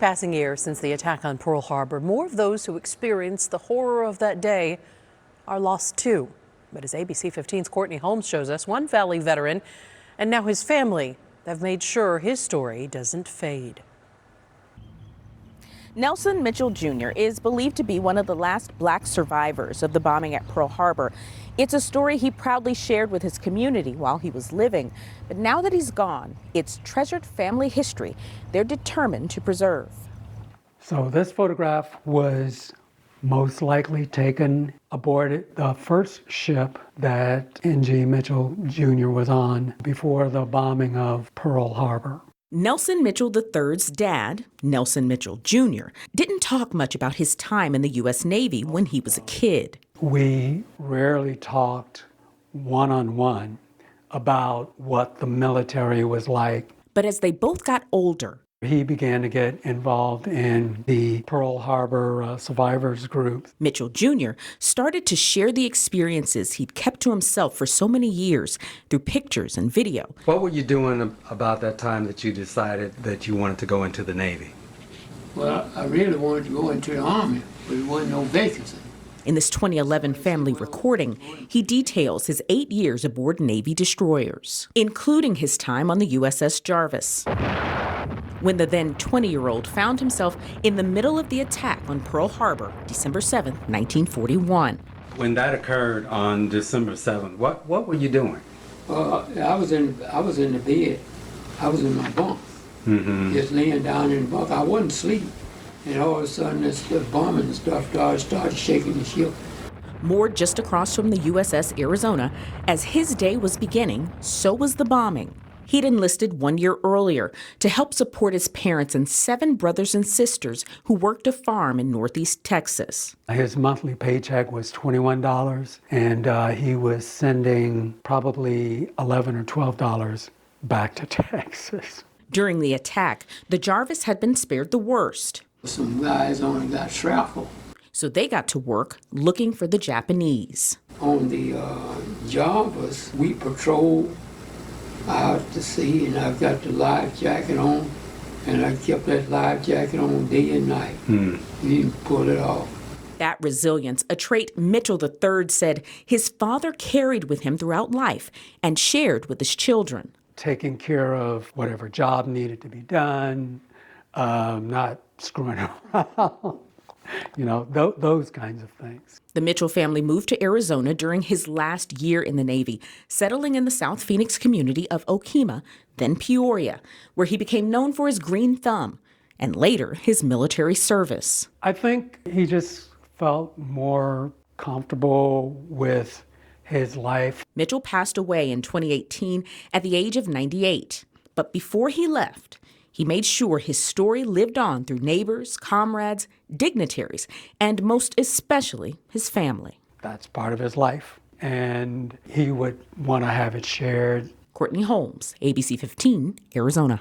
passing year since the attack on Pearl Harbor, more of those who experienced the horror of that day are lost too. But as ABC 15's Courtney Holmes shows us, one Valley veteran and now his family have made sure his story doesn't fade. Nelson Mitchell Jr. is believed to be one of the last black survivors of the bombing at Pearl Harbor. It's a story he proudly shared with his community while he was living. But now that he's gone, it's treasured family history they're determined to preserve. So this photograph was most likely taken aboard the first ship that N.G. Mitchell Jr. was on before the bombing of Pearl Harbor. Nelson Mitchell III's dad, Nelson Mitchell Jr., didn't talk much about his time in the U.S. Navy when he was a kid. We rarely talked one-on-one about what the military was like. But as they both got older, he began to get involved in the Pearl Harbor survivors group. Mitchell Jr. started to share the experiences he'd kept to himself for so many years through pictures and video. What were you doing about that time that you decided that you wanted to go into the Navy? Well, I really wanted to go into the Army, but there wasn't no vacancy. In this 2011 family recording, he details his 8 years aboard Navy destroyers, including his time on the USS Jarvis, when the then 20-year-old found himself in the middle of the attack on Pearl Harbor, December 7, 1941. When that occurred on December 7th, what were you doing? I was in the bed. I was in my bunk, just laying down in the bunk. I wasn't asleep, and all of a sudden this bombing and stuff started shaking the ship. Moored just across from the USS Arizona, as his day was beginning, so was the bombing. He'd enlisted 1 year earlier to help support his parents and 7 brothers and sisters who worked a farm in Northeast Texas. His monthly paycheck was $21, and he was sending probably $11 or $12 back to Texas. During the attack, the Jarvis had been spared the worst. Some guys only got shrapnel. So they got to work looking for the Japanese. On the Jarvis, we patrolled out to sea, and I've got the life jacket on, and I kept that life jacket on day and night. You didn't pull it off. That resilience, a trait Mitchell III said his father carried with him throughout life and shared with his children. Taking care of whatever job needed to be done, not screwing around. You know, those kinds of things. The Mitchell family moved to Arizona during his last year in the Navy, settling in the South Phoenix community of Okemah, then Peoria, where he became known for his green thumb and later his military service. I think he just felt more comfortable with his life. Mitchell passed away in 2018 at the age of 98. But before he left, he made sure his story lived on through neighbors, comrades, dignitaries, and most especially his family. That's part of his life, and he would want to have it shared. Courtney Holmes, ABC 15, Arizona.